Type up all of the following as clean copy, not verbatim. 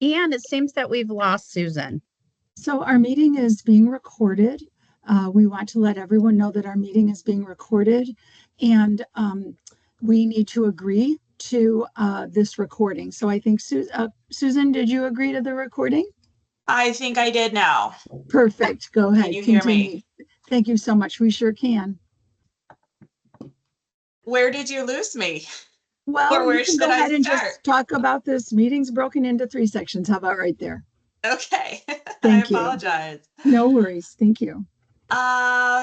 And it seems that we've lost Susan. So our meeting is being recorded. We want to let everyone know that our meeting is being recorded, and we need to agree to this recording. So I think, Susan, did you agree to the recording? I think I did now. Perfect. Go ahead. Can you hear me? Thank you so much. We sure can. Where did you lose me? Well, Or where you can should go ahead I and start? just talk about this. Meeting's broken into 3 sections. How about right there? Okay. I Thank you. apologize. No worries. Thank you.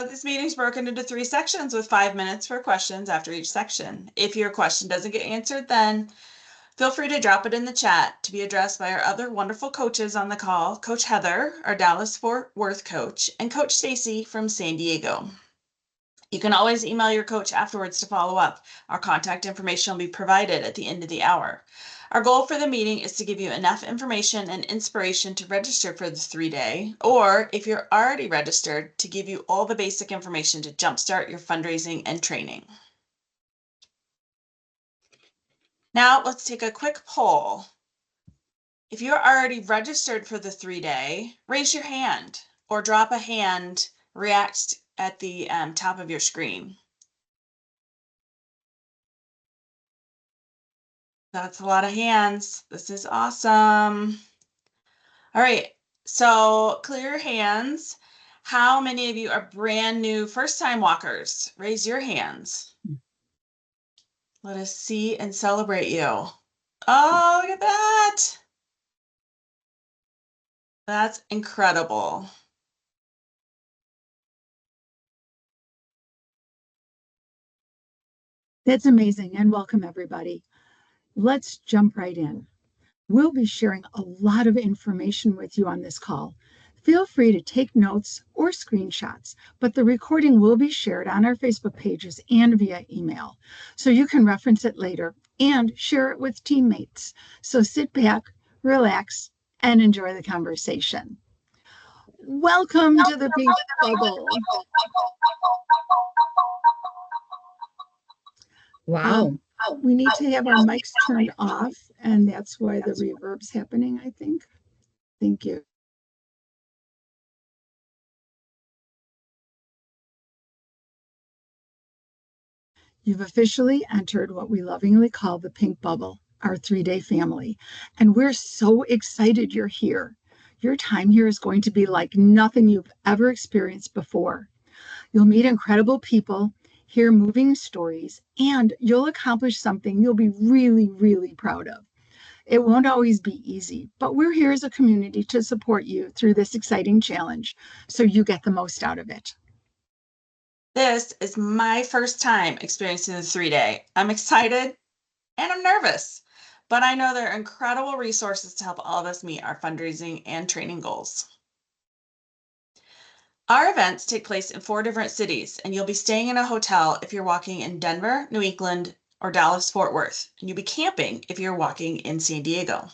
This meeting's broken into 3 sections with 5 minutes for questions after each section. If your question doesn't get answered, then feel free to drop it in the chat to be addressed by our other wonderful coaches on the call, Coach Heather, our Dallas-Fort Worth coach, and Coach Stacy from San Diego. You can always email your coach afterwards to follow up. Our contact information will be provided at the end of the hour. Our goal for the meeting is to give you enough information and inspiration to register for the 3-day, or if you're already registered, to give you all the basic information to jumpstart your fundraising and training. Now let's take a quick poll. If you're already registered for the 3-day, raise your hand or drop a hand, react at the top of your screen. That's a lot of hands. This is awesome. All right, so clear your hands. How many of you are brand new first-time walkers? Raise your hands. Let us see and celebrate you. Oh, look at that. That's incredible. That's amazing, and welcome everybody. Let's jump right in. We'll be sharing a lot of information with you on this call. Feel free to take notes or screenshots, but the recording will be shared on our Facebook pages and via email, so you can reference it later and share it with teammates. So sit back, relax, and enjoy the conversation. Welcome to the Pink Bubble. Wow. We need to have our mics turned off, and that's why the reverb's happening, I think. Thank you. You've officially entered what we lovingly call the Pink Bubble, our 3-day family, and we're so excited you're here. Your time here is going to be like nothing you've ever experienced before. You'll meet incredible people, hear moving stories, and you'll accomplish something you'll be really, really proud of. It won't always be easy, but we're here as a community to support you through this exciting challenge so you get the most out of it. This is my first time experiencing the 3-day. I'm excited and I'm nervous, but I know there are incredible resources to help all of us meet our fundraising and training goals. Our events take place in 4 different cities, and you'll be staying in a hotel if you're walking in Denver, New England, or Dallas-Fort Worth, and you'll be camping if you're walking in San Diego.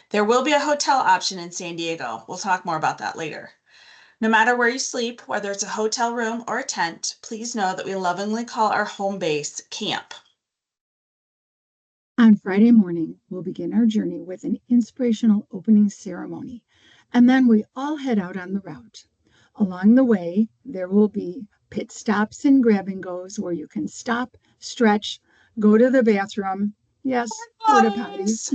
There will be a hotel option in San Diego. We'll talk more about that later. No matter where you sleep, whether it's a hotel room or a tent, please know that we lovingly call our home base camp. On Friday morning, we'll begin our journey with an inspirational opening ceremony, and then we all head out on the route. Along the way, there will be pit stops and grab and goes where you can stop, stretch, go to the bathroom, yes, porta potties,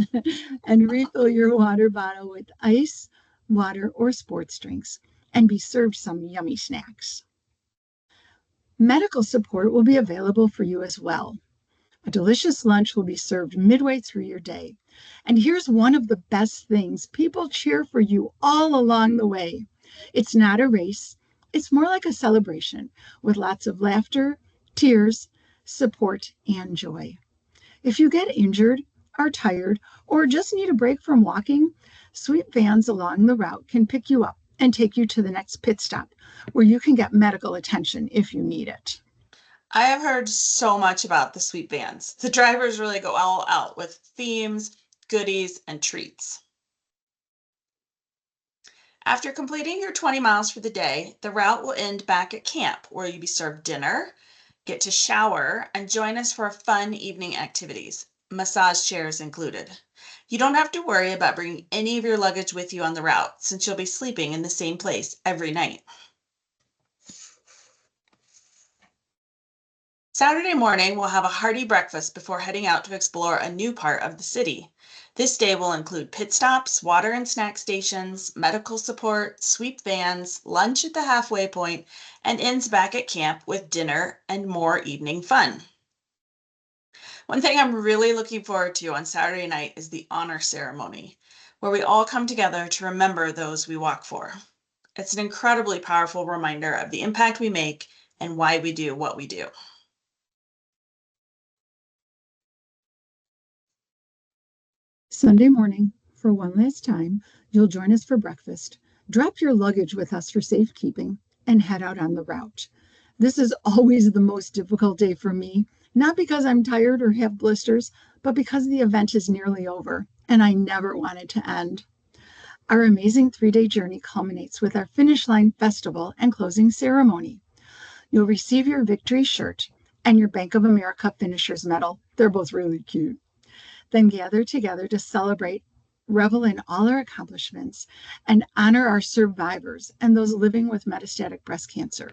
and refill your water bottle with ice, water, or sports drinks, and be served some yummy snacks. Medical support will be available for you as well. A delicious lunch will be served midway through your day. And here's one of the best things: people cheer for you all along the way. It's not a race. It's more like a celebration with lots of laughter, tears, support, and joy. If you get injured, are tired, or just need a break from walking, sweet vans along the route can pick you up and take you to the next pit stop where you can get medical attention if you need it. I have heard so much about the sweet vans. The drivers really go all out with themes, goodies, and treats. After completing your 20 miles for the day, the route will end back at camp where you'll be served dinner, get to shower, and join us for fun evening activities, massage chairs included. You don't have to worry about bringing any of your luggage with you on the route since you'll be sleeping in the same place every night. Saturday morning, we'll have a hearty breakfast before heading out to explore a new part of the city. This day will include pit stops, water and snack stations, medical support, sweep vans, lunch at the halfway point, and ends back at camp with dinner and more evening fun. One thing I'm really looking forward to on Saturday night is the honor ceremony, where we all come together to remember those we walk for. It's an incredibly powerful reminder of the impact we make and why we do what we do. Sunday morning, for one last time, you'll join us for breakfast, drop your luggage with us for safekeeping, and head out on the route. This is always the most difficult day for me, not because I'm tired or have blisters, but because the event is nearly over, and I never want it to end. Our amazing 3-day journey culminates with our finish line festival and closing ceremony. You'll receive your victory shirt and your Bank of America finisher's medal. They're both really cute. Then gather together to celebrate, revel in all our accomplishments, and honor our survivors and those living with metastatic breast cancer.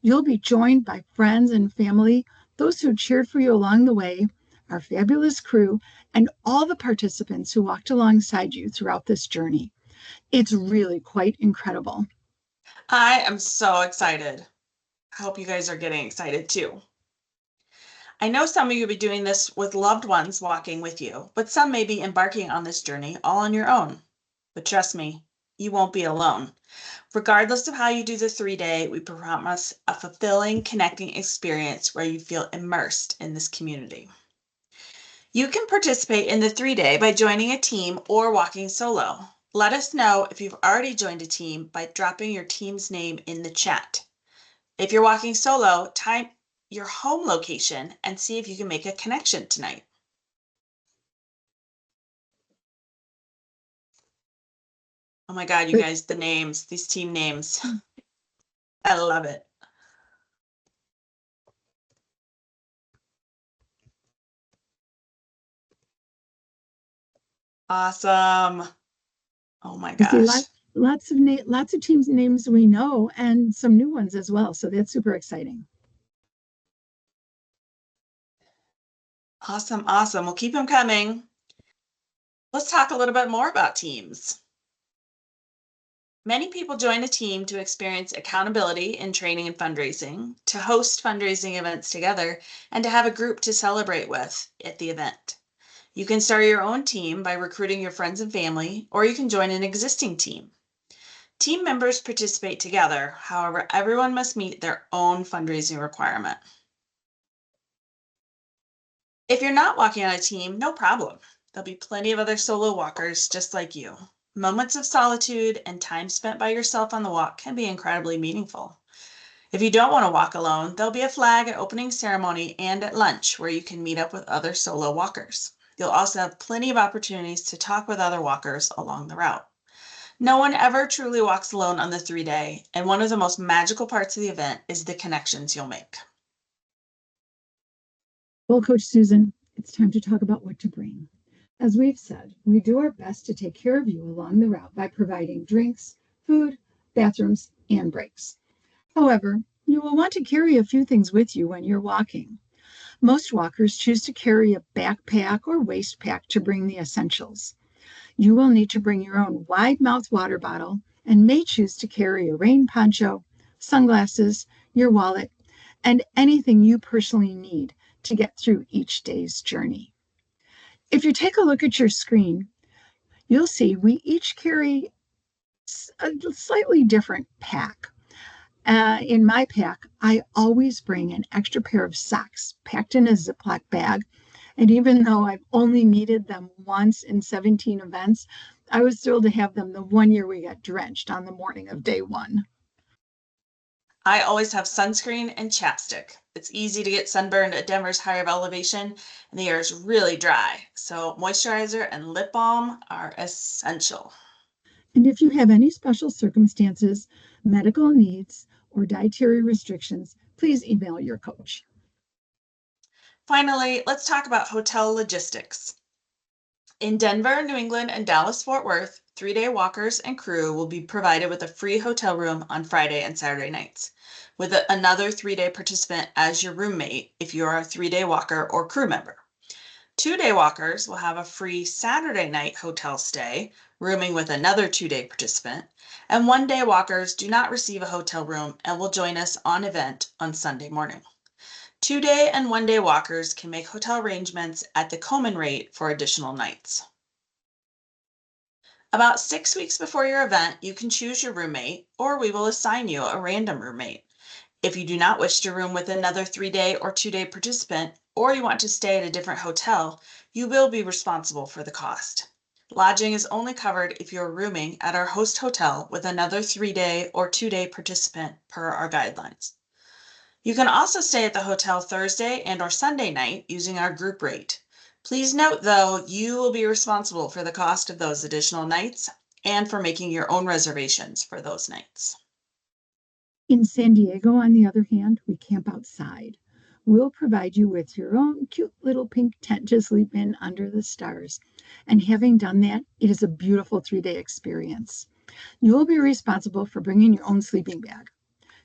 You'll be joined by friends and family, those who cheered for you along the way, our fabulous crew, and all the participants who walked alongside you throughout this journey. It's really quite incredible. I am so excited. I hope you guys are getting excited too. I know some of you will be doing this with loved ones walking with you, but some may be embarking on this journey all on your own. But trust me, you won't be alone. Regardless of how you do the 3-day, we promise a fulfilling, connecting experience where you feel immersed in this community. You can participate in the 3-day by joining a team or walking solo. Let us know if you've already joined a team by dropping your team's name in the chat. If you're walking solo, type your home location and see if you can make a connection tonight. Oh my God, you guys, the names, these team names. I love it. Awesome. Oh my You see, gosh. lots of teams names we know and some new ones as well. So that's super exciting. Awesome, awesome. We'll keep them coming. Let's talk a little bit more about teams. Many people join a team to experience accountability in training and fundraising, to host fundraising events together, and to have a group to celebrate with at the event. You can start your own team by recruiting your friends and family, or you can join an existing team. Team members participate together, however, everyone must meet their own fundraising requirement. If you're not walking on a team, no problem. There'll be plenty of other solo walkers just like you. Moments of solitude and time spent by yourself on the walk can be incredibly meaningful. If you don't want to walk alone, there'll be a flag at opening ceremony and at lunch where you can meet up with other solo walkers. You'll also have plenty of opportunities to talk with other walkers along the route. No one ever truly walks alone on the 3-day, and one of the most magical parts of the event is the connections you'll make. Well, Coach Susan, it's time to talk about what to bring. As we've said, we do our best to take care of you along the route by providing drinks, food, bathrooms, and breaks. However, you will want to carry a few things with you when you're walking. Most walkers choose to carry a backpack or waist pack to bring the essentials. You will need to bring your own wide-mouth water bottle and may choose to carry a rain poncho, sunglasses, your wallet, and anything you personally need to get through each day's journey. If you take a look at your screen, you'll see we each carry a slightly different pack. In my pack, I always bring an extra pair of socks packed in a Ziploc bag. And even though I've only needed them once in 17 events, I was thrilled to have them the one year we got drenched on the morning of day 1. I always have sunscreen and chapstick. It's easy to get sunburned at Denver's higher elevation, and the air is really dry, so moisturizer and lip balm are essential. And if you have any special circumstances, medical needs, or dietary restrictions, please email your coach. Finally, let's talk about hotel logistics. In Denver, New England, and Dallas-Fort Worth, 3-day walkers and crew will be provided with a free hotel room on Friday and Saturday nights, with another 3-day participant as your roommate if you are a 3-day walker or crew member. 2-day walkers will have a free Saturday night hotel stay, rooming with another 2-day participant, and 1-day walkers do not receive a hotel room and will join us on event on Sunday morning. 2-day and 1-day walkers can make hotel arrangements at the Komen rate for additional nights. About 6 weeks before your event, you can choose your roommate, or we will assign you a random roommate. If you do not wish to room with another 3-day or 2-day participant, or you want to stay at a different hotel, you will be responsible for the cost. Lodging is only covered if you're rooming at our host hotel with another 3-day or 2-day participant per our guidelines. You can also stay at the hotel Thursday and or Sunday night using our group rate. Please note, though, you will be responsible for the cost of those additional nights and for making your own reservations for those nights. In San Diego, on the other hand, we camp outside. We'll provide you with your own cute little pink tent to sleep in under the stars. And having done that, it is a beautiful 3-day experience. You will be responsible for bringing your own sleeping bag.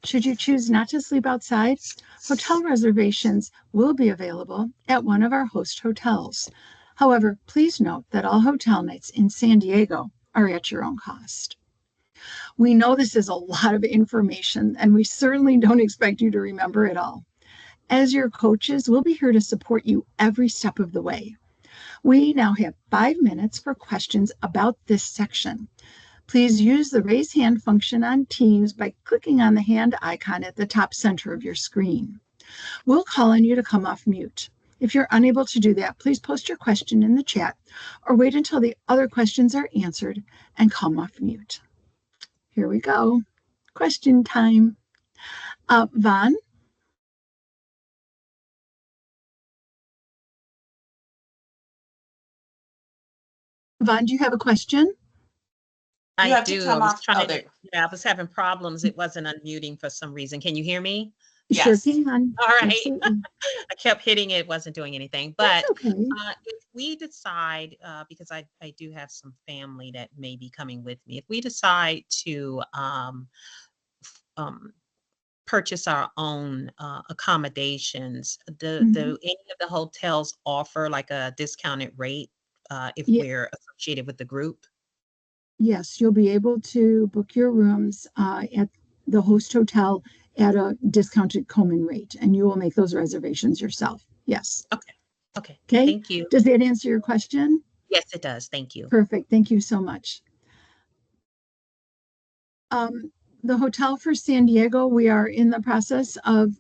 Should you choose not to sleep outside, hotel reservations will be available at one of our host hotels. However, please note that all hotel nights in San Diego are at your own cost. We know this is a lot of information, and we certainly don't expect you to remember it all. As your coaches, we'll be here to support you every step of the way. We now have 5 minutes for questions about this section. Please use the raise hand function on Teams by clicking on the hand icon at the top center of your screen. We'll call on you to come off mute. If you're unable to do that, please post your question in the chat or wait until the other questions are answered and come off mute. Here we go. Question time. Vaughn? Vaughn, do you have a question? You have to do. come I was off. trying Oh, to, there. yeah, I was having problems. It wasn't unmuting for some reason. Can you hear me? Sure Yes. can. All right. Absolutely. I kept hitting it, wasn't doing anything. That's But okay. if we decide, because I do have some family that may be coming with me, if we decide to purchase our own accommodations, do any of the hotels offer like a discounted rate if Ye- we're associated with the group? Yes, you'll be able to book your rooms at the host hotel at a discounted Komen rate, and you will make those reservations yourself. Yes. Okay. Okay. Okay. Thank you. Does that answer your question? Yes, it does. Thank you. Perfect. Thank you so much. The hotel for San Diego, we are in the process of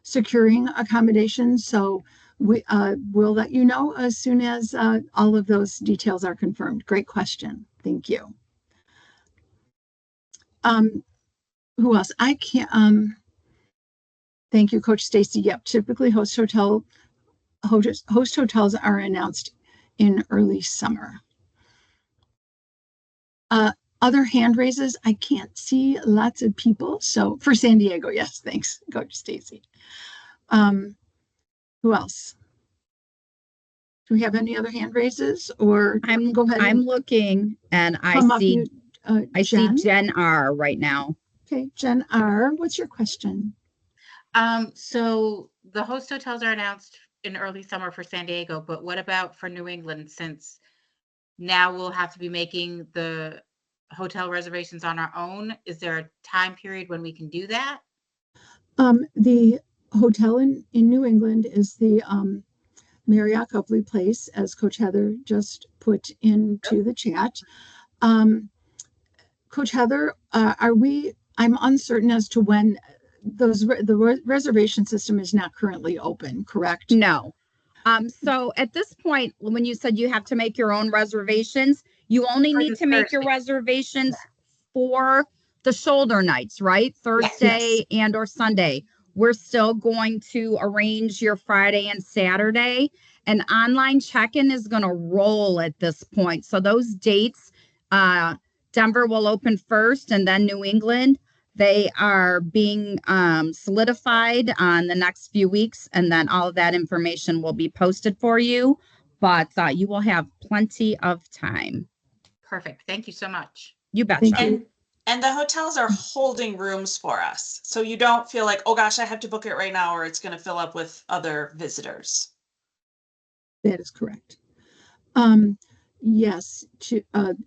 securing accommodations, so we'll let you know as soon as all of those details are confirmed. Great question. Thank you. Who else? I can't. Thank you, Coach Stacy. Yep. Typically, host hotels are announced in early summer. Other hand raises, I can't see lots of people. So for San Diego, yes, thanks, Coach Stacy. Who else? Do we have any other hand raises, or go ahead? I'm looking, and I see Jen R right now. Okay, Jen R, what's your question? So the host hotels are announced in early summer for San Diego, but what about for New England, since now we'll have to be making the hotel reservations on our own? Is there a time period when we can do that? The hotel in New England is the Marriott Copley Place, as Coach Heather just put into the chat. Coach Heather, I'm uncertain as to when the reservation system is not currently open, correct? No. So at this point, when you said you have to make your own reservations, you only need to make your reservations for the shoulder nights, right? Thursday and or Sunday. We're still going to arrange your Friday and Saturday. And online check-in is going to roll at this point. So those dates, Denver will open first and then New England. They are being solidified on the next few weeks, and then all of that information will be posted for you. but you will have plenty of time. Perfect. Thank you so much. You betcha. Thank you. And the hotels are holding rooms for us. So you don't feel like, oh gosh, I have to book it right now or it's going to fill up with other visitors. That is correct. Yes,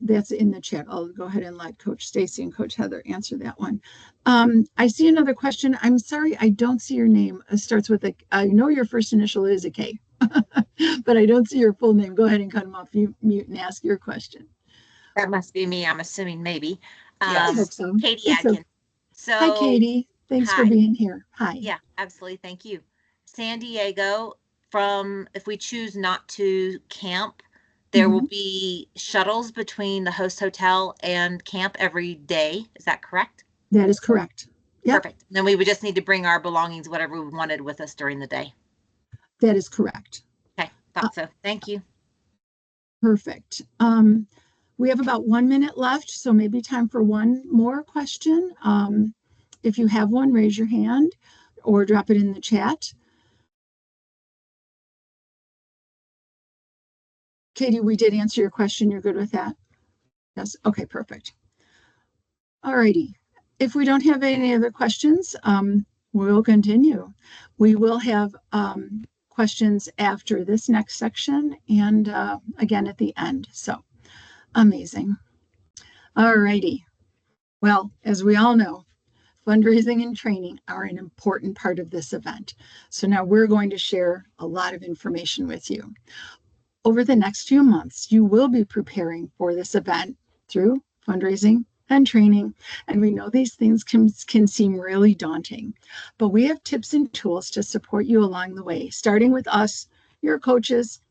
that's in the chat. I'll go ahead and let Coach Stacy and Coach Heather answer that one. I see another question. I'm sorry, I don't see your name. It starts with I know your first initial is a K, but I don't see your full name. Go ahead and come off mute and ask your question. That must be me, I'm assuming, maybe. Yes. I hope so. Katie It's Adkins. okay. So, Hi, Katie. Thanks for hi. being here. Hi. Yeah, absolutely. Thank you. San Diego, if we choose not to camp, there will be shuttles between the host hotel and camp every day. Is that correct? That is correct. Yep. Perfect. Then we would just need to bring our belongings, whatever we wanted, with us during the day. That is correct. Okay, thought so. Thank you. Perfect. We have about 1 minute left, so maybe time for one more question. If you have one, raise your hand or drop it in the chat. Katie, we did answer your question. You're good with that? Yes. Okay, perfect. All righty. If we don't have any other questions, we'll continue. We will have questions after this next section and again at the end. So amazing. All righty. Well, as we all know, fundraising and training are an important part of this event. So now we're going to share a lot of information with you. Over the next few months, you will be preparing for this event through fundraising and training. And we know these things can seem really daunting, but we have tips and tools to support you along the way, starting with us, your coaches.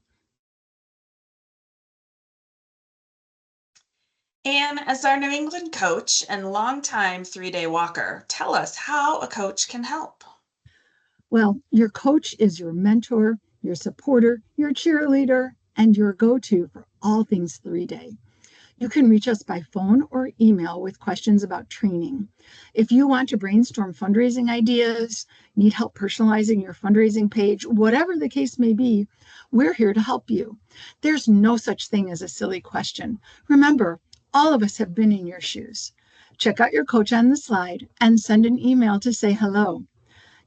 Anne, as our New England coach and longtime 3-day walker, tell us how a coach can help. Well, your coach is your mentor, your supporter, your cheerleader, and your go-to for all things 3-day. You can reach us by phone or email with questions about training. If you want to brainstorm fundraising ideas, need help personalizing your fundraising page, whatever the case may be, we're here to help you. There's no such thing as a silly question. Remember, all of us have been in your shoes. Check out your coach on the slide and send an email to say hello.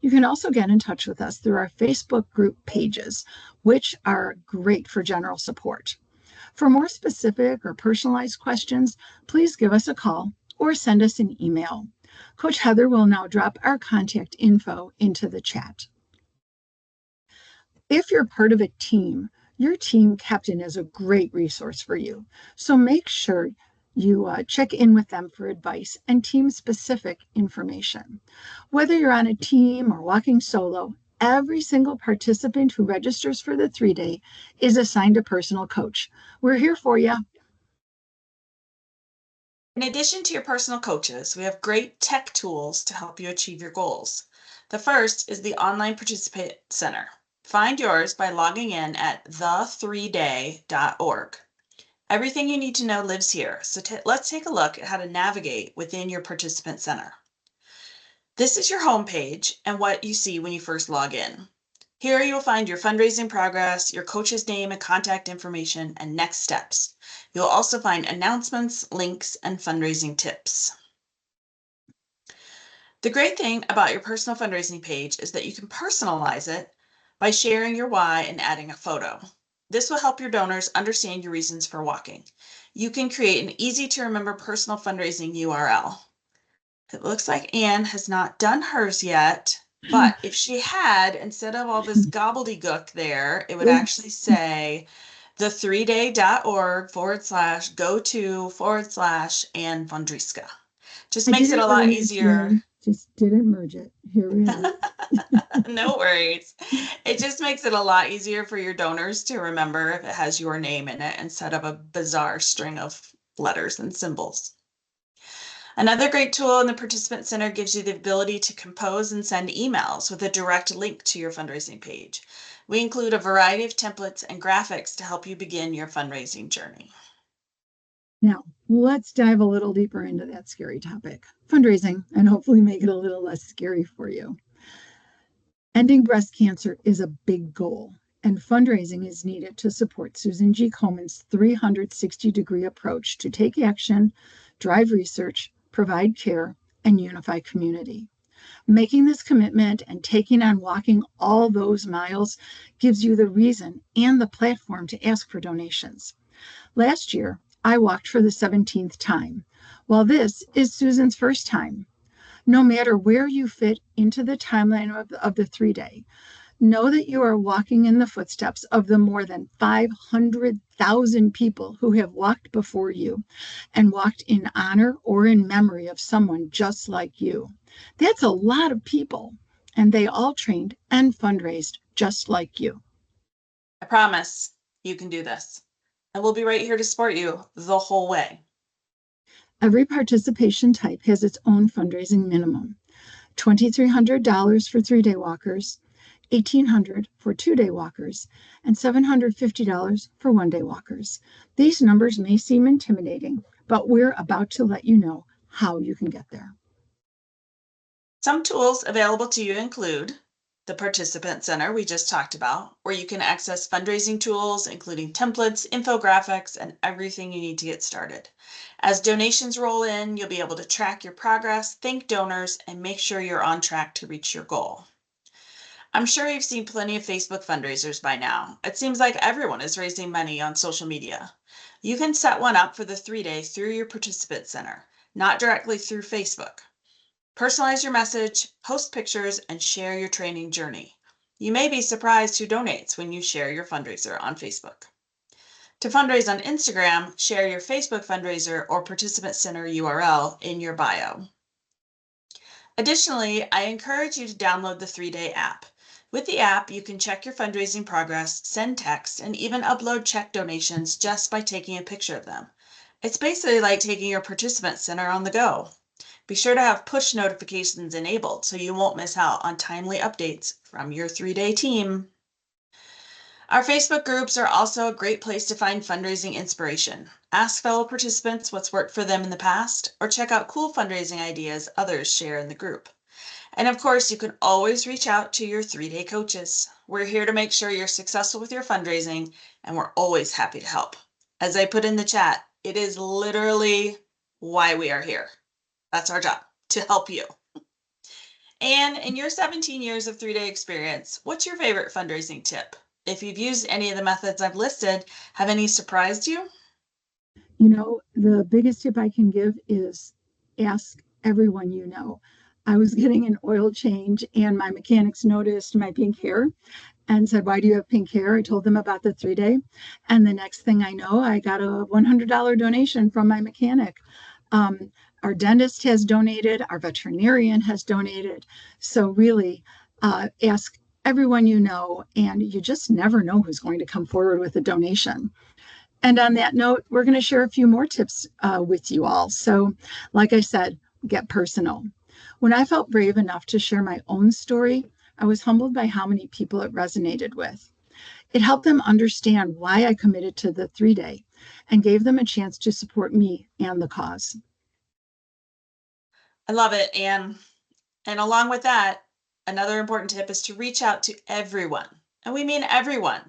You can also get in touch with us through our Facebook group pages, which are great for general support. For more specific or personalized questions, please give us a call or send us an email. Coach Heather will now drop our contact info into the chat. If you're part of a team, your team captain is a great resource for you. So make sure you check in with them for advice and team-specific information. Whether you're on a team or walking solo, every single participant who registers for the 3-day is assigned a personal coach. We're here for you. In addition to your personal coaches, we have great tech tools to help you achieve your goals. The first is the Online Participant Center. Find yours by logging in at the3day.org. Everything you need to know lives here, so let's take a look at how to navigate within your participant center. This is your homepage and what you see when you first log in. Here you'll find your fundraising progress, your coach's name and contact information, and next steps. You'll also find announcements, links, and fundraising tips. The great thing about your personal fundraising page is that you can personalize it by sharing your why and adding a photo. This will help your donors understand your reasons for walking. You can create an easy to remember personal fundraising URL. It looks like Anne has not done hers yet, but if she had, instead of all this gobbledygook there, it would actually say the3day.org/go/to/Anne Vondriska. Just makes it a lot easier. Just didn't merge it. Here we are. No worries. It just makes it a lot easier for your donors to remember if it has your name in it instead of a bizarre string of letters and symbols. Another great tool in the Participant Center gives you the ability to compose and send emails with a direct link to your fundraising page. We include a variety of templates and graphics to help you begin your fundraising journey. Now, let's dive a little deeper into that scary topic, fundraising, and hopefully make it a little less scary for you. Ending breast cancer is a big goal, and fundraising is needed to support Susan G. Komen's 360-degree approach to take action, drive research, provide care, and unify community. Making this commitment and taking on walking all those miles gives you the reason and the platform to ask for donations. Last year, I walked for the 17th time, while this is Susan's first time. No matter where you fit into the timeline of the 3-day, know that you are walking in the footsteps of the more than 500,000 people who have walked before you and walked in honor or in memory of someone just like you. That's a lot of people, and they all trained and fundraised just like you. I promise you can do this. And we'll be right here to support you the whole way. Every participation type has its own fundraising minimum. $2,300 for 3-day walkers, $1,800 for 2-day walkers, and $750 for 1-day walkers. These numbers may seem intimidating, but we're about to let you know how you can get there. Some tools available to you include the Participant Center we just talked about, where you can access fundraising tools, including templates, infographics, and everything you need to get started. As donations roll in, you'll be able to track your progress, thank donors, and make sure you're on track to reach your goal. I'm sure you've seen plenty of Facebook fundraisers by now. It seems like everyone is raising money on social media. You can set one up for the 3-day through your Participant Center, not directly through Facebook. Personalize your message, post pictures, and share your training journey. You may be surprised who donates when you share your fundraiser on Facebook. To fundraise on Instagram, share your Facebook fundraiser or Participant Center URL in your bio. Additionally, I encourage you to download the 3-day app. With the app, you can check your fundraising progress, send texts, and even upload check donations just by taking a picture of them. It's basically like taking your Participant Center on the go. Be sure to have push notifications enabled so you won't miss out on timely updates from your 3-day team. Our Facebook groups are also a great place to find fundraising inspiration. Ask fellow participants what's worked for them in the past, or check out cool fundraising ideas others share in the group. And of course, you can always reach out to your 3-day coaches. We're here to make sure you're successful with your fundraising, and we're always happy to help. As I put in the chat, it is literally why we are here. That's our job, to help you. And in your 17 years of 3-day experience, what's your favorite fundraising tip? If you've used any of the methods I've listed, have any surprised you? You know, the biggest tip I can give is ask everyone you know. I was getting an oil change and my mechanics noticed my pink hair and said, "Why do you have pink hair?" I told them about the 3-day. And the next thing I know, I got a $100 donation from my mechanic. Our dentist has donated, our veterinarian has donated. So really ask everyone you know, and you just never know who's going to come forward with a donation. And on that note, we're going to share a few more tips with you all. So like I said, get personal. When I felt brave enough to share my own story, I was humbled by how many people it resonated with. It helped them understand why I committed to the 3-day and gave them a chance to support me and the cause. I love it, Anne. And along with that, another important tip is to reach out to everyone. And we mean everyone.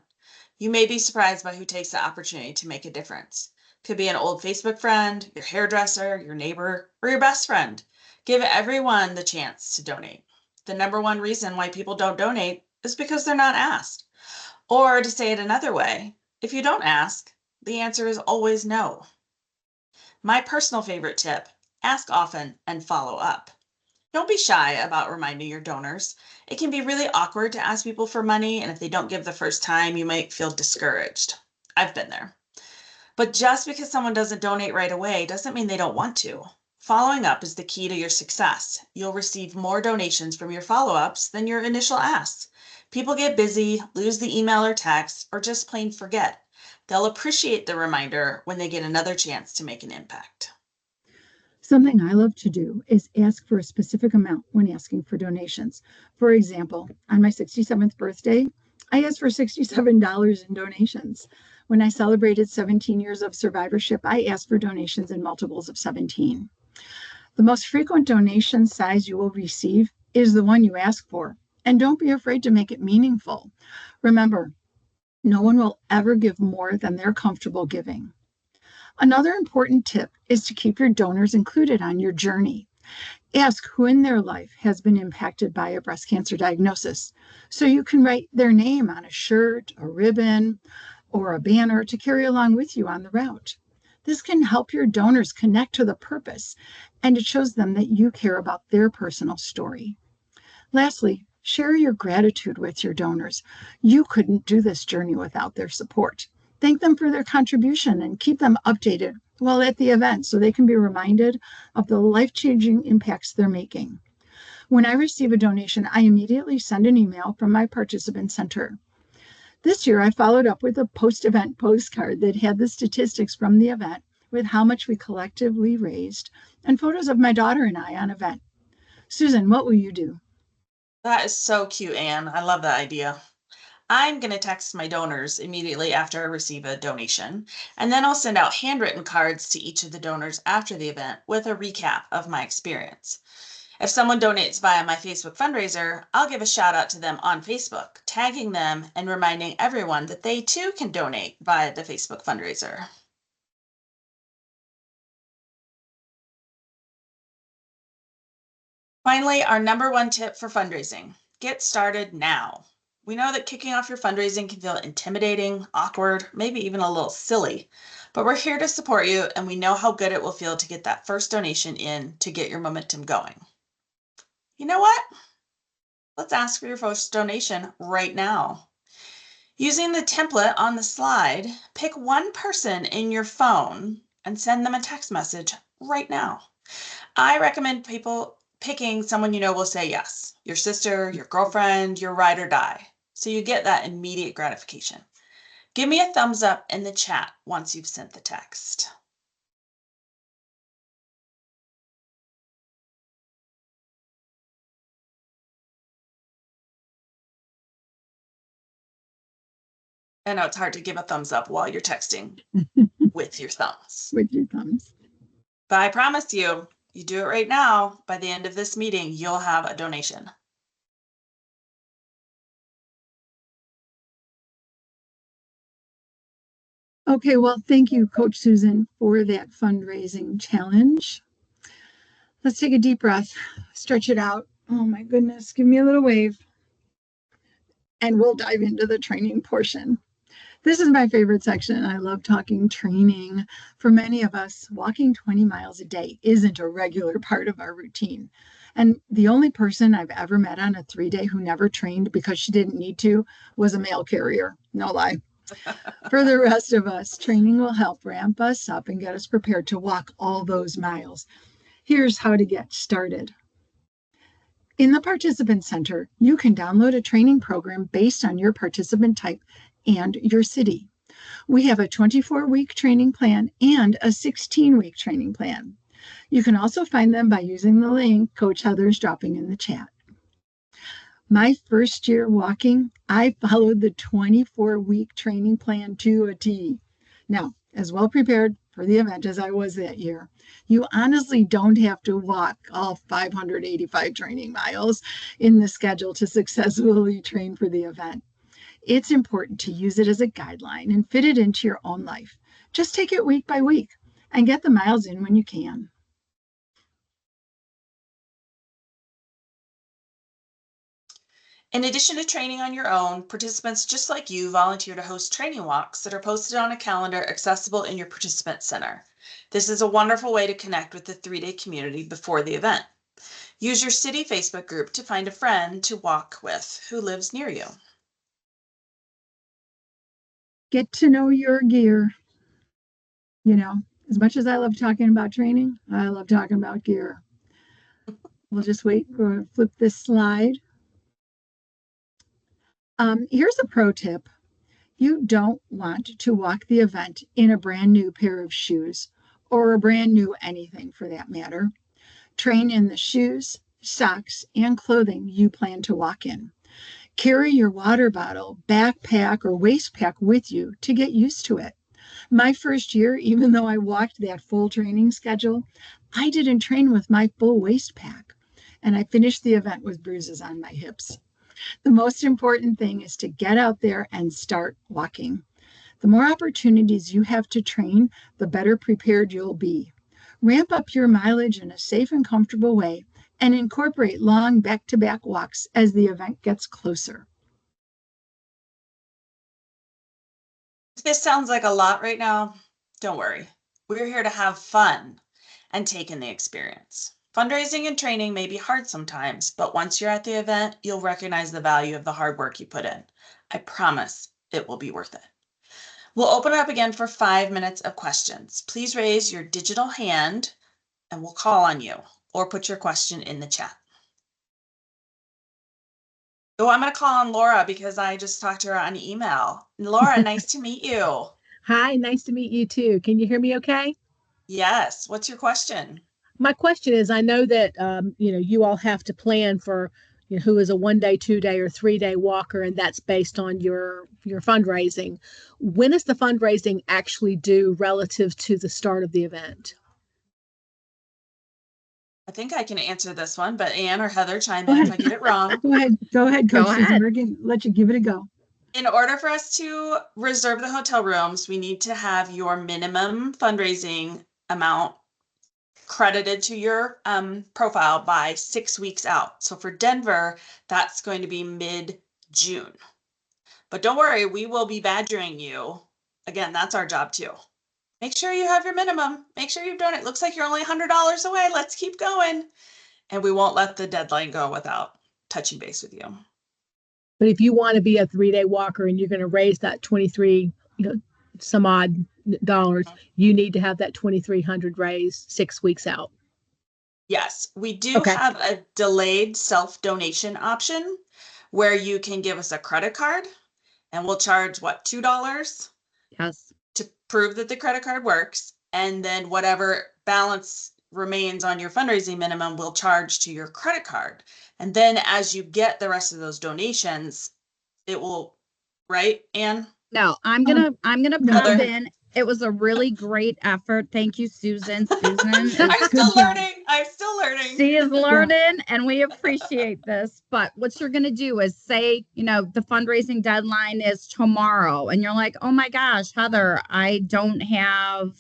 You may be surprised by who takes the opportunity to make a difference. Could be an old Facebook friend, your hairdresser, your neighbor, or your best friend. Give everyone the chance to donate. The number one reason why people don't donate is because they're not asked. Or to say it another way, if you don't ask, the answer is always no. My personal favorite tip, ask often and follow up. Don't be shy about reminding your donors. It can be really awkward to ask people for money, and if they don't give the first time, you might feel discouraged. I've been there. But just because someone doesn't donate right away doesn't mean they don't want to. Following up is the key to your success. You'll receive more donations from your follow-ups than your initial asks. People get busy, lose the email or text, or just plain forget. They'll appreciate the reminder when they get another chance to make an impact. Something I love to do is ask for a specific amount when asking for donations. For example, on my 67th birthday, I asked for $67 in donations. When I celebrated 17 years of survivorship, I asked for donations in multiples of 17. The most frequent donation size you will receive is the one you ask for, and don't be afraid to make it meaningful. Remember, No one will ever give more than they're comfortable giving. Another important tip is to keep your donors included on your journey. Ask who in their life has been impacted by a breast cancer diagnosis, so you can write their name on a shirt, a ribbon, or a banner to carry along with you on the route. This can help your donors connect to the purpose, and it shows them that you care about their personal story. Lastly, share your gratitude with your donors. You couldn't do this journey without their support. Thank them for their contribution and keep them updated while at the event so they can be reminded of the life-changing impacts they're making. When I receive a donation, I immediately send an email from my participant center. This year, I followed up with a post-event postcard that had the statistics from the event with how much we collectively raised and photos of my daughter and I on event. Susan, what will you do? That is so cute, Anne. I love that idea. I'm going to text my donors immediately after I receive a donation, and then I'll send out handwritten cards to each of the donors after the event with a recap of my experience. If someone donates via my Facebook fundraiser, I'll give a shout out to them on Facebook, tagging them and reminding everyone that they too can donate via the Facebook fundraiser. Finally, our number one tip for fundraising: get started now. We know that kicking off your fundraising can feel intimidating, awkward, maybe even a little silly, but we're here to support you, and we know how good it will feel to get that first donation in to get your momentum going. You know what? Let's ask for your first donation right now. Using the template on the slide, pick one person in your phone and send them a text message right now. I recommend people picking someone you know will say yes, your sister, your girlfriend, your ride or die, so you get that immediate gratification. Give me a thumbs up in the chat once you've sent the text. I know it's hard to give a thumbs up while you're texting with your thumbs. With your thumbs. But I promise you, you do it right now, by the end of this meeting, you'll have a donation. Okay, well, thank you, Coach Susan, for that fundraising challenge. Let's take a deep breath, stretch it out. Oh my goodness, give me a little wave. And we'll dive into the training portion. This is my favorite section. I love talking training. For many of us, walking 20 miles a day isn't a regular part of our routine. And the only person I've ever met on a 3-day who never trained because she didn't need to was a mail carrier. No lie. For the rest of us, training will help ramp us up and get us prepared to walk all those miles. Here's how to get started. In the Participant Center, you can download a training program based on your participant type and your city. We have a 24-week training plan and a 16-week training plan. You can also find them by using the link Coach Heather's dropping in the chat. My first year walking, I followed the 24-week training plan to a T. Now, as well prepared for the event as I was that year, you honestly don't have to walk all 585 training miles in the schedule to successfully train for the event. It's important to use it as a guideline and fit it into your own life. Just take it week by week and get the miles in when you can. In addition to training on your own, participants just like you volunteer to host training walks that are posted on a calendar accessible in your participant center. This is a wonderful way to connect with the 3-day community before the event. Use your city Facebook group to find a friend to walk with who lives near you. Get to know your gear. You know, as much as I love talking about training, I love talking about gear. We'll just wait for flip this slide. Here's a pro tip. You don't want to walk the event in a brand new pair of shoes or a brand new anything for that matter. Train in the shoes, socks, and clothing you plan to walk in. Carry your water bottle, backpack, or waist pack with you to get used to it. My first year, even though I walked that full training schedule, I didn't train with my full waist pack, and I finished the event with bruises on my hips. The most important thing is to get out there and start walking. The more opportunities you have to train, the better prepared you'll be. Ramp up your mileage in a safe and comfortable way and incorporate long back-to-back walks as the event gets closer. If this sounds like a lot right now, don't worry. We're here to have fun and take in the experience. Fundraising and training may be hard sometimes, but once you're at the event, you'll recognize the value of the hard work you put in. I promise it will be worth it. We'll open it up again for 5 minutes of questions. Please raise your digital hand and we'll call on you or put your question in the chat. Oh, I'm going to call on Laura because I just talked to her on email. Laura, nice to meet you. Hi, nice to meet you too. Can you hear me okay? Yes. What's your question? My question is, I know that, you all have to plan for, who is a 1 day, 2 day, or 3 day walker, and that's based on your fundraising. When is the fundraising actually due relative to the start of the event? I think I can answer this one, but Anne or Heather chime in if I get it wrong. Go ahead, Coach Go Susan. ahead. We're going to let you give it a go. In order for us to reserve the hotel rooms, we need to have your minimum fundraising amount credited to your profile by 6 weeks out. So for Denver, that's going to be mid-June. But don't worry, we will be badgering you. Again, that's our job too. Make sure you have your minimum. Make sure you've done it. Looks like you're only $100 away. Let's keep going. And we won't let the deadline go without touching base with you. But if you want to be a 3 day walker and you're going to raise that 23, some odd dollars, you need to have that 2,300 raised 6 weeks out. Yes, we do have a delayed self-donation option where you can give us a credit card and we'll charge what, $2? Yes. To prove that the credit card works. And then whatever balance remains on your fundraising minimum, we'll charge to your credit card. And then as you get the rest of those donations, it will, right, Anne? No, I'm gonna pop Heather. in. It was a really great effort. Thank you, Susan. Susan, I'm still learning. I'm still learning. she is learning, and we appreciate this. But what you're gonna do is say, the fundraising deadline is tomorrow, and you're like, oh my gosh, Heather, I don't have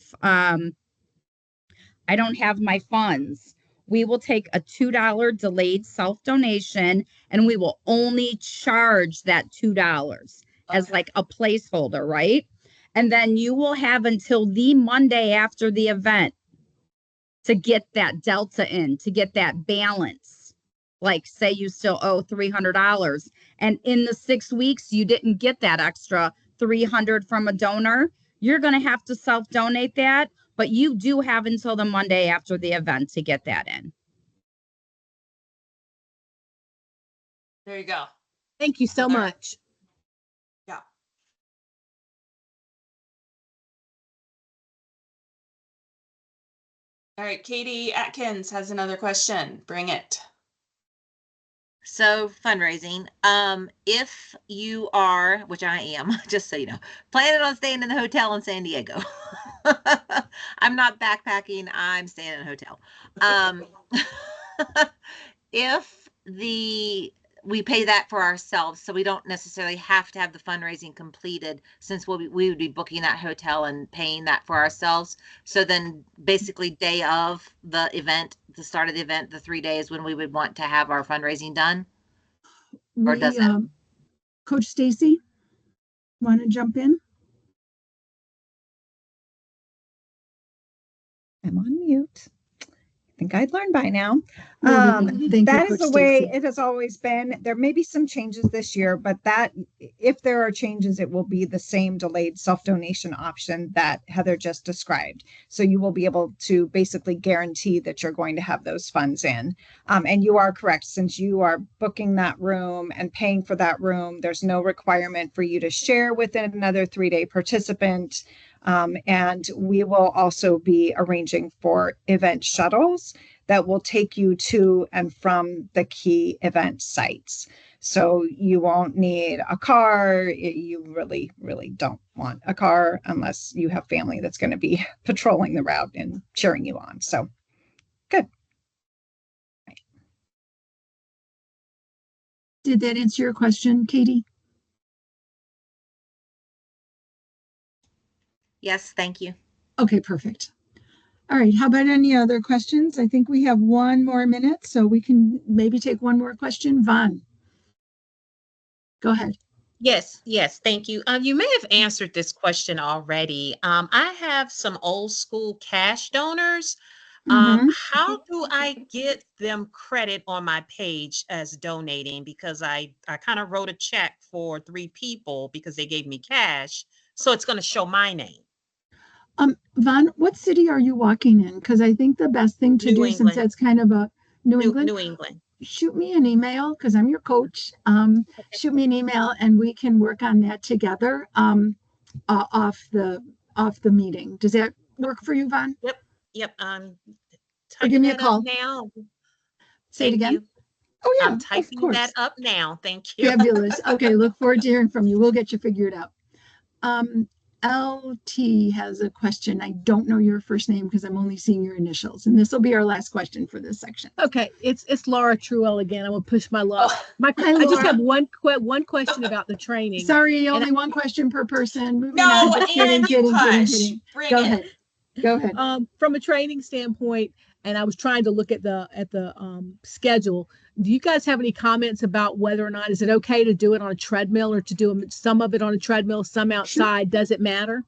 my funds. We will take a $2 delayed self-donation, and we will only charge that $2 as like a placeholder, right? And then you will have until the Monday after the event to get that delta in, to get that balance. Like say you still owe $300 and in the 6 weeks, you didn't get that extra $300 from a donor. You're going to have to self-donate that, but you do have until the Monday after the event to get that in. There you go. Thank you so much. Yeah. All right, Katie Atkins has another question. Bring it. So fundraising, if you are, which I am, just so you know, planning on staying in the hotel in San Diego. I'm not backpacking, I'm staying in a hotel. If we pay that for ourselves, so we don't necessarily have to have the fundraising completed, since we would be booking that hotel and paying that for ourselves. So then basically day of the event, the start of the event, the 3 days when we would want to have our fundraising done? Or does it? Coach Stacy, want to jump in? I'm on mute. I think I'd learned by now. Thank you, That is Coach the way Stacy. it has always been. There may be some changes this year, but if there are changes, it will be the same delayed self-donation option that Heather just described. So you will be able to basically guarantee that you're going to have those funds in. And you are correct, since you are booking that room and paying for that room, there's no requirement for you to share with another 3-day participant. And we will also be arranging for event shuttles that will take you to and from the key event sites. So you won't need a car. You really, really don't want a car unless you have family that's going to be patrolling the route and cheering you on. So good. Did that answer your question, Katie? Yes, thank you. Okay, perfect. All right, how about any other questions? I think we have one more minute, so we can maybe take one more question. Vaughn, go ahead. Yes, thank you. You may have answered this question already. I have some old school cash donors. How do I get them credit on my page as donating? Because I kind of wrote a check for 3 people because they gave me cash, so it's going to show my name. Vaughn, what city are you walking in? Because I think the best thing to New do, since England, that's kind of a New England, New England. shoot me an email because I'm your coach. Shoot me an email and we can work on that together off the meeting. Does that work for you, Vaughn? Yep. Or give Typing me a that call. up now. Say it Thank again. you. Oh yeah, I'm of typing that course. up now. Thank you. Fabulous. Okay, look forward to hearing from you. We'll get you figured out. LT has a question. I don't know your first name because I'm only seeing your initials, and this will be our last question for this section. Okay, it's Laura Truell again. I'm gonna push my luck. Hi, I just Laura. have one question about the training. Sorry, And only one question per person. Moving No, on. Just and kidding. Bring Go it. ahead. Go ahead. From a training standpoint, and I was trying to look at the schedule. Do you guys have any comments about whether or not is it okay to do it on a treadmill or to do some of it on a treadmill, some outside? Sure. Does it matter?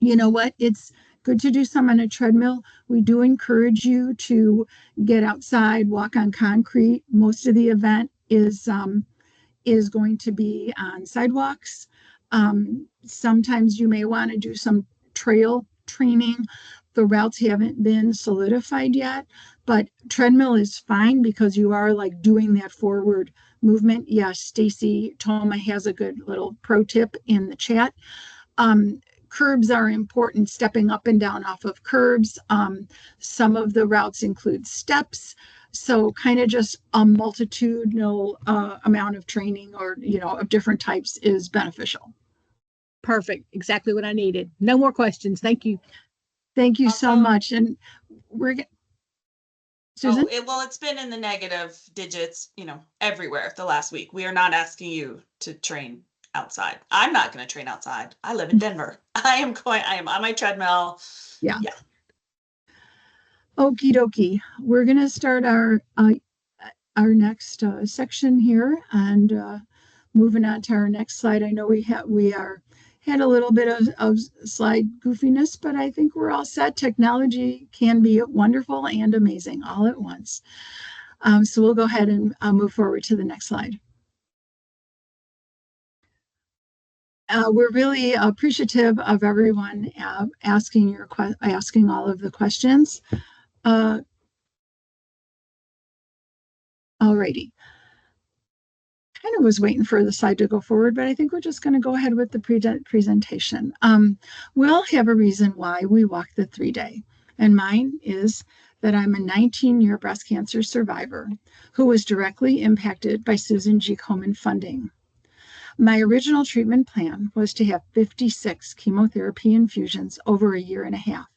You know what? It's good to do some on a treadmill. We do encourage you to get outside, walk on concrete. Most of the event is going to be on sidewalks. Sometimes you may want to do some trail training. The routes haven't been solidified yet, but treadmill is fine because you are like doing that forward movement. Yes, Stacy Toma has a good little pro tip in the chat. Curbs are important, stepping up and down off of curbs. Some of the routes include steps. So kind of just a multitudinal amount of training or, of different types is beneficial. Perfect. Exactly what I needed. No more questions. Thank you. Thank you so much. And we're Susan? It's been in the negative digits, everywhere the last week. We are not asking you to train outside. I'm not going to train outside. I live in Denver. I am on my treadmill. Yeah. Okie dokie. We're going to start our next section here and moving on to our next slide. I know we had a little bit of slide goofiness, but I think we're all set. Technology can be wonderful and amazing all at once. So we'll go ahead and move forward to the next slide. We're really appreciative of everyone asking all of the questions. Alrighty. Kind of was waiting for the slide to go forward, but I think we're just going to go ahead with the presentation. We all have a reason why we walk the 3-day, and mine is that I'm a 19-year breast cancer survivor who was directly impacted by Susan G. Komen funding. My original treatment plan was to have 56 chemotherapy infusions over a year and a half.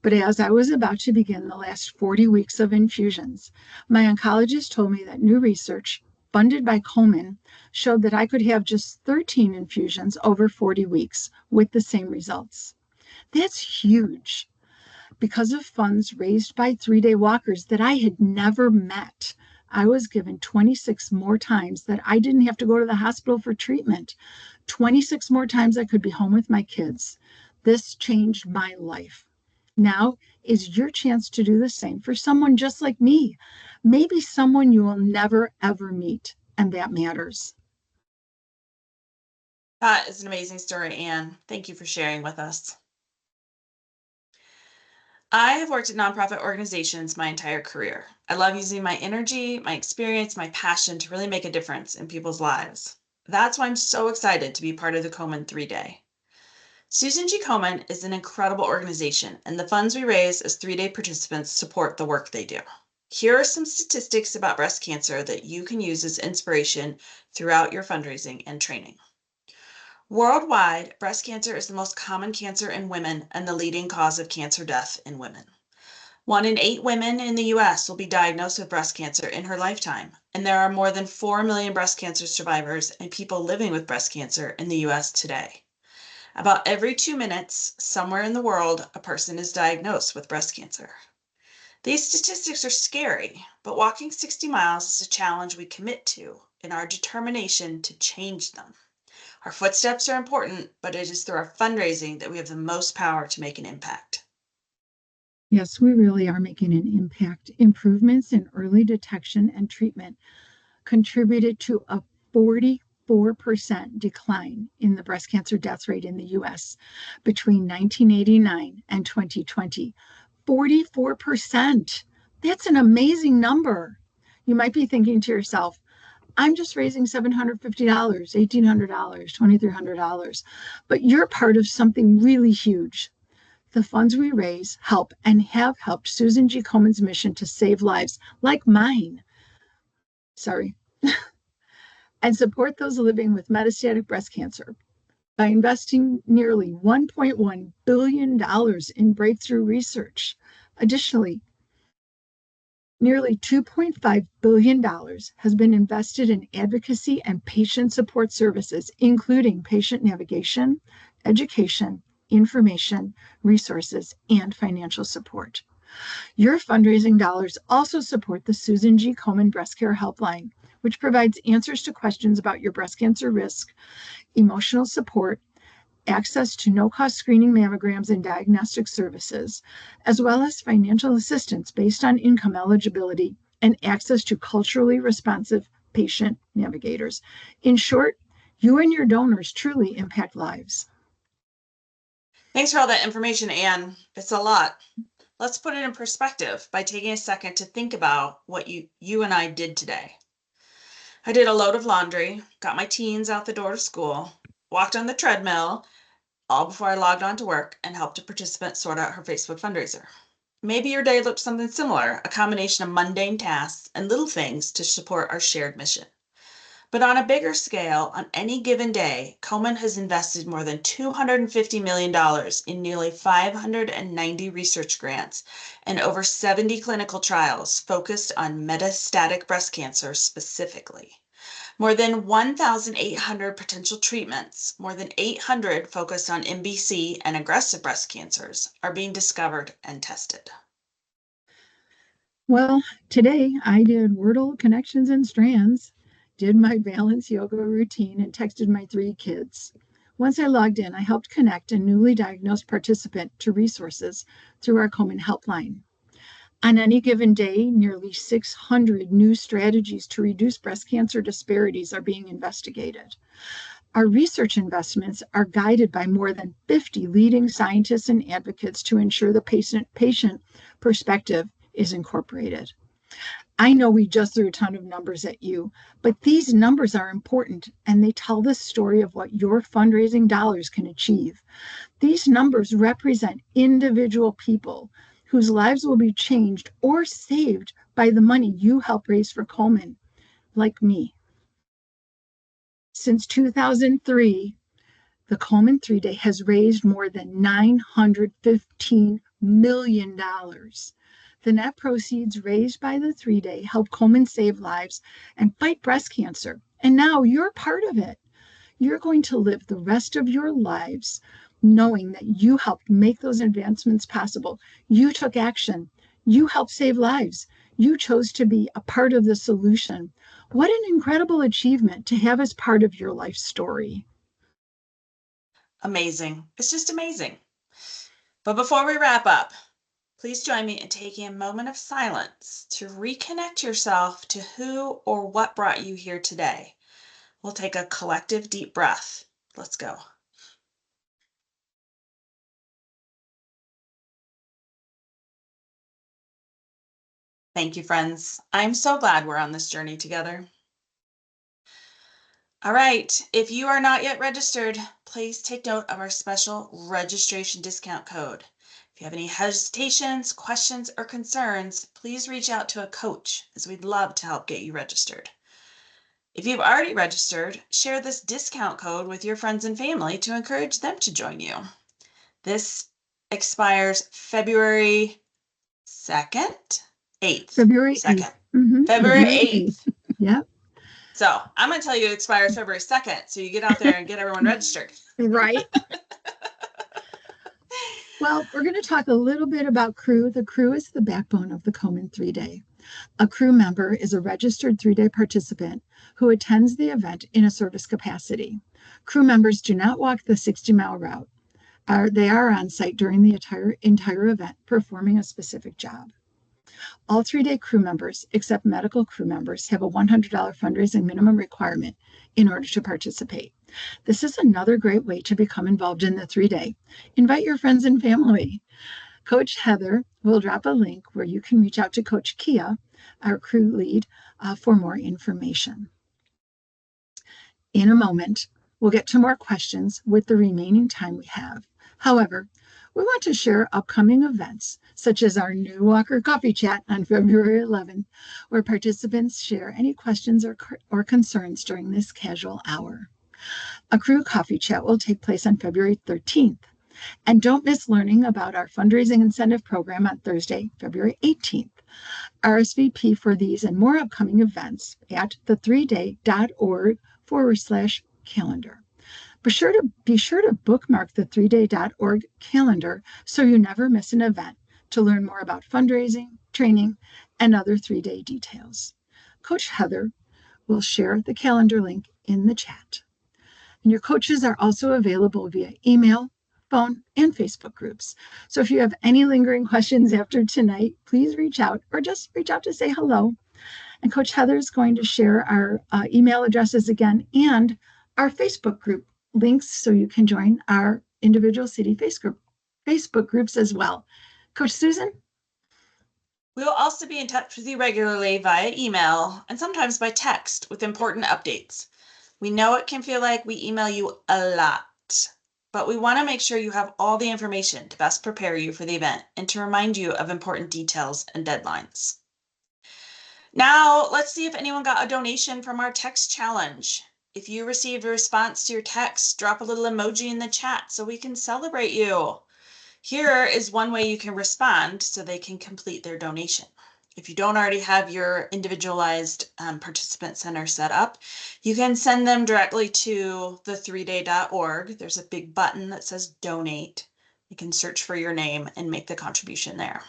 But as I was about to begin the last 40 weeks of infusions, my oncologist told me that new research funded by Komen showed that I could have just 13 infusions over 40 weeks with the same results. That's huge. Because of funds raised by 3-day walkers that I had never met, I was given 26 more times that I didn't have to go to the hospital for treatment. 26 more times I could be home with my kids. This changed my life. Now is your chance to do the same for someone just like me. Maybe someone you will never, ever meet, and that matters. That is an amazing story, Anne. Thank you for sharing with us. I have worked at nonprofit organizations my entire career. I love using my energy, my experience, my passion to really make a difference in people's lives. That's why I'm so excited to be part of the Komen 3-day. Susan G. Komen is an incredible organization, and the funds we raise as 3-day participants support the work they do. Here are some statistics about breast cancer that you can use as inspiration throughout your fundraising and training. Worldwide, breast cancer is the most common cancer in women and the leading cause of cancer death in women. 1 in 8 women in the US will be diagnosed with breast cancer in her lifetime, and there are more than 4 million breast cancer survivors and people living with breast cancer in the US today. About every 2 minutes, somewhere in the world, a person is diagnosed with breast cancer. These statistics are scary, but walking 60 miles is a challenge we commit to in our determination to change them. Our footsteps are important, but it is through our fundraising that we have the most power to make an impact. Yes, we really are making an impact. Improvements in early detection and treatment contributed to a 44% decline in the breast cancer death rate in the US between 1989 and 2020. 44%. That's an amazing number. You might be thinking to yourself, I'm just raising $750, $1,800, $2,300, but you're part of something really huge. The funds we raise help and have helped Susan G. Komen's mission to save lives like mine. And support those living with metastatic breast cancer by investing nearly $1.1 billion in breakthrough research. Additionally, nearly $2.5 billion has been invested in advocacy and patient support services, including patient navigation, education, information, resources, and financial support. Your fundraising dollars also support the Susan G. Komen Breast Care Helpline, which provides answers to questions about your breast cancer risk, emotional support, access to no-cost screening mammograms and diagnostic services, as well as financial assistance based on income eligibility and access to culturally responsive patient navigators. In short, you and your donors truly impact lives. Thanks for all that information, Anne. It's a lot. Let's put it in perspective by taking a second to think about what you and I did today. I did a load of laundry, got my teens out the door to school, walked on the treadmill, all before I logged on to work, and helped a participant sort out her Facebook fundraiser. Maybe your day looked something similar, a combination of mundane tasks and little things to support our shared mission. But on a bigger scale, on any given day, Komen has invested more than $250 million in nearly 590 research grants and over 70 clinical trials focused on metastatic breast cancer specifically. More than 1,800 potential treatments, more than 800 focused on MBC and aggressive breast cancers, are being discovered and tested. Well, today I did Wordle connections and strands, did my balance yoga routine, and texted my 3 kids. Once I logged in, I helped connect a newly diagnosed participant to resources through our Komen helpline. On any given day, nearly 600 new strategies to reduce breast cancer disparities are being investigated. Our research investments are guided by more than 50 leading scientists and advocates to ensure the patient perspective is incorporated. I know we just threw a ton of numbers at you, but these numbers are important and they tell the story of what your fundraising dollars can achieve. These numbers represent individual people whose lives will be changed or saved by the money you help raise for Komen, like me. Since 2003, the Komen 3-Day has raised more than $915 million. The net proceeds raised by the 3-Day help Komen save lives and fight breast cancer. And now you're part of it. You're going to live the rest of your lives knowing that you helped make those advancements possible. You took action. You helped save lives. You chose to be a part of the solution. What an incredible achievement to have as part of your life story. Amazing. It's just amazing. But before we wrap up, please join me in taking a moment of silence to reconnect yourself to who or what brought you here today. We'll take a collective deep breath. Let's go. Thank you, friends. I'm so glad we're on this journey together. All right, if you are not yet registered, please take note of our special registration discount code. If you have any hesitations, questions, or concerns, please reach out to a coach, as we'd love to help get you registered. If you've already registered, share this discount code with your friends and family to encourage them to join you. This expires February 2nd, 8th. February 2nd. 8th. Mm-hmm. February 8th. Yep. So I'm going to tell you it expires February 2nd. So you get out there and get everyone registered. Right. Well, we're going to talk a little bit about crew. The crew is the backbone of the Komen 3-day. A crew member is a registered 3-day participant who attends the event in a service capacity. Crew members do not walk the 60-mile route. They are on site during the entire event, performing a specific job. All 3-day crew members, except medical crew members, have a $100 fundraising minimum requirement in order to participate. This is another great way to become involved in the 3-day. Invite your friends and family. Coach Heather will drop a link where you can reach out to Coach Kia, our crew lead, for more information. In a moment, we'll get to more questions with the remaining time we have. However, we want to share upcoming events, such as our New Walker Coffee Chat on February 11th, where participants share any questions or concerns during this casual hour. A crew coffee chat will take place on February 13th. And don't miss learning about our fundraising incentive program on Thursday, February 18th. RSVP for these and more upcoming events at the3day.org/calendar. Be sure to bookmark the 3day.org calendar so you never miss an event to learn more about fundraising, training, and other 3-day details. Coach Heather will share the calendar link in the chat. And your coaches are also available via email, phone, and Facebook groups. So if you have any lingering questions after tonight, please reach out or just reach out to say hello. And Coach Heather is going to share our email addresses again and our Facebook group links so you can join our individual city Facebook groups as well. Coach Susan? We will also be in touch with you regularly via email and sometimes by text with important updates. We know it can feel like we email you a lot, but we want to make sure you have all the information to best prepare you for the event and to remind you of important details and deadlines. Now, let's see if anyone got a donation from our text challenge. If you received a response to your text, drop a little emoji in the chat so we can celebrate you. Here is one way you can respond so they can complete their donation. If you don't already have your individualized participant center set up, you can send them directly to the3day.org. There's a big button that says donate. You can search for your name and make the contribution there.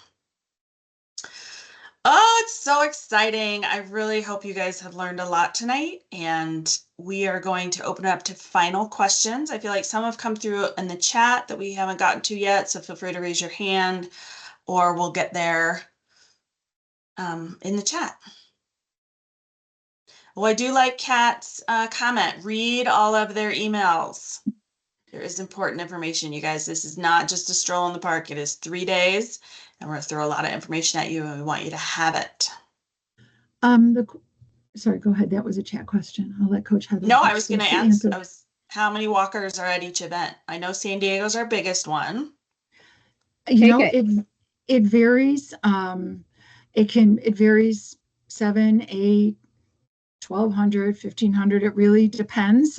Oh, it's so exciting. I really hope you guys have learned a lot tonight, and we are going to open up to final questions. I feel like some have come through in the chat that we haven't gotten to yet, so feel free to raise your hand or we'll get there in the chat. Well, I do like Kat's comment. Read all of their emails. There is important information, you guys. This is not just a stroll in the park. It is 3 days, and we're going to throw a lot of information at you, and we want you to have it. Sorry, go ahead. That was a chat question. I'll let Coach Heather. No, I was going to answer. How many walkers are at each event? I know San Diego's our biggest one. It varies. It varies 7, 8, 1,200, 1,500. It really depends.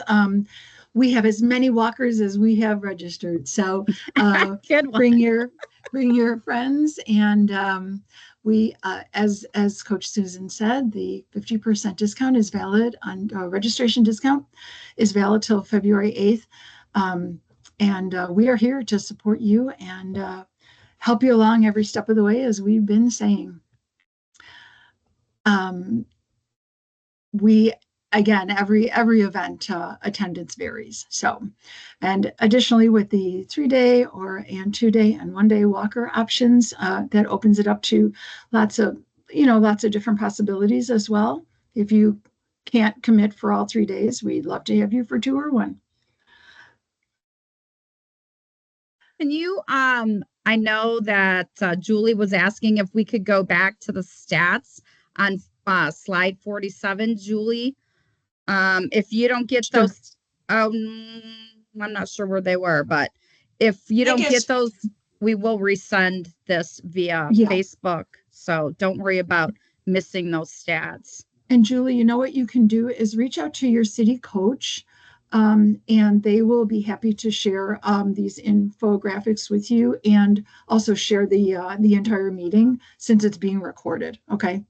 We have as many walkers as we have registered. So bring your friends, and we, as Coach Susan said, the 50% discount is valid on registration discount is valid till February 8th. And we are here to support you and help you along every step of the way, as we've been saying. Again, every event attendance varies. So, and additionally, with the 3-day and 2-day and 1-day walker options, that opens it up to lots of different possibilities as well. If you can't commit for all 3 days, we'd love to have you for 2 or 1. Can you, I know that Julie was asking if we could go back to the stats on slide 47, Julie. If you don't get those, I'm not sure where they were, but if you don't get those, we will resend this via Facebook. So don't worry about missing those stats. And Julie, you know what you can do is reach out to your city coach and they will be happy to share these infographics with you and also share the entire meeting since it's being recorded. Okay.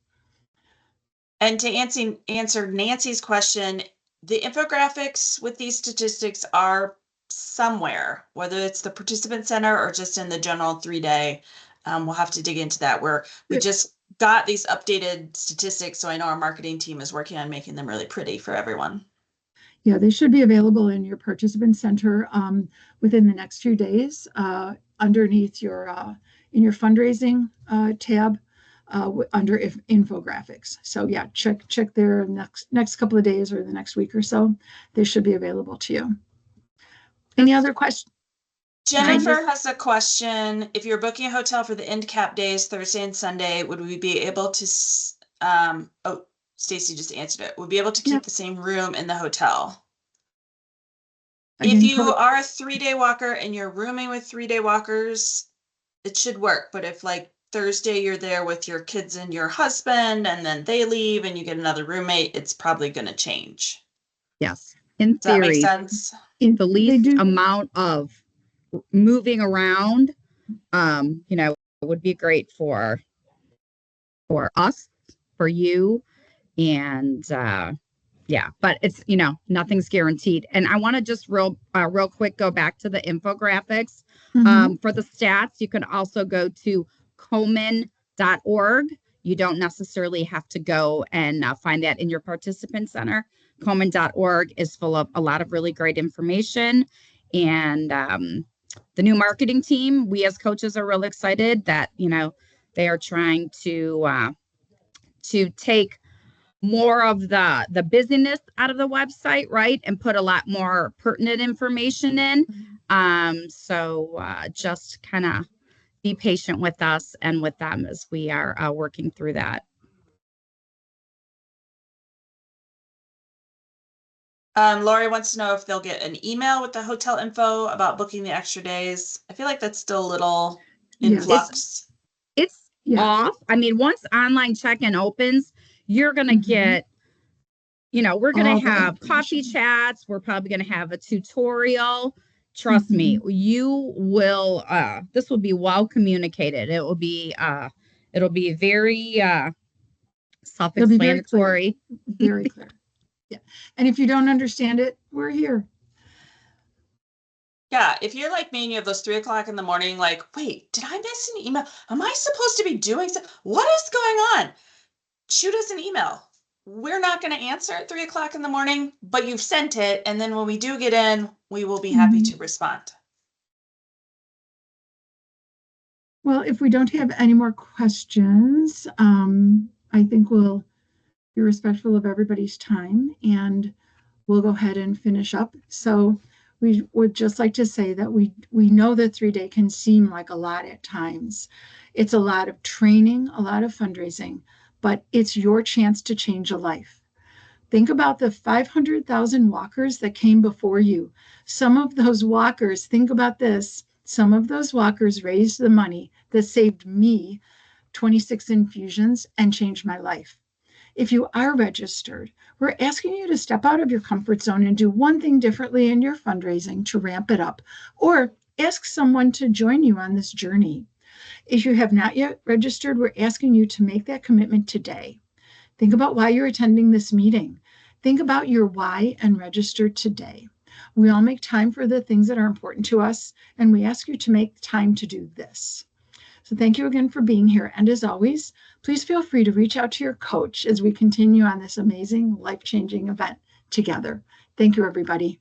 And to answer Nancy's question, the infographics with these statistics are somewhere, whether it's the participant center or just in the general 3-day. We'll have to dig into that. We just got these updated statistics, so I know our marketing team is working on making them really pretty for everyone. Yeah, they should be available in your participant center within the next few days underneath your in your fundraising tab under infographics. So yeah, check there next couple of days or the next week or so. They should be available to you. Any other questions? Jennifer has a question. If you're booking a hotel for the end cap days, Thursday and Sunday, would we be able to, oh, Stacy just answered it. Would be able to keep the same room in the hotel. If you are a 3-day walker and you're rooming with 3-day walkers, it should work. But if like Thursday you're there with your kids and your husband and then they leave and you get another roommate, it's probably going to change. Yes. In Does that make theory, sense? the least amount of moving around, would be great for us, for you, and but it's, nothing's guaranteed. And I want to just real quick go back to the infographics. For the stats, you can also go to Komen.org. You don't necessarily have to go and find that in your participant center. Komen.org is full of a lot of really great information. And the new marketing team, we as coaches are real excited that, they are trying to take more of the busyness out of the website, right? And put a lot more pertinent information in. So just kind of be patient with us and with them as we are working through that. Lori wants to know if they'll get an email with the hotel info about booking the extra days. I feel like that's still a little in flux. It's off. I mean, once online check-in opens, you're going to get, we're going to have coffee chats. We're probably going to have a tutorial. Trust me, you will, this will be well communicated. It will be very self-explanatory. Very clear. Yeah. And if you don't understand it, we're here. Yeah. If you're like me and you have those 3 o'clock in the morning, like, wait, did I miss an email? Am I supposed to be doing something? What is going on? Shoot us an email. We're not going to answer at 3 o'clock in the morning, but you've sent it. And then when we do get in, we will be happy to respond. Well, if we don't have any more questions, I think we'll be respectful of everybody's time and we'll go ahead and finish up. So we would just like to say that we know that 3-day can seem like a lot at times. It's a lot of training, a lot of fundraising, but it's your chance to change a life. Think about the 500,000 walkers that came before you. Some of those walkers, think about this, some of those walkers raised the money that saved me 26 infusions and changed my life. If you are registered, we're asking you to step out of your comfort zone and do one thing differently in your fundraising to ramp it up, or ask someone to join you on this journey. If you have not yet registered, we're asking you to make that commitment today. Think about why you're attending this meeting. Think about your why and register today. We all make time for the things that are important to us, and we ask you to make time to do this. So thank you again for being here. And as always, please feel free to reach out to your coach as we continue on this amazing, life-changing event together. Thank you, everybody.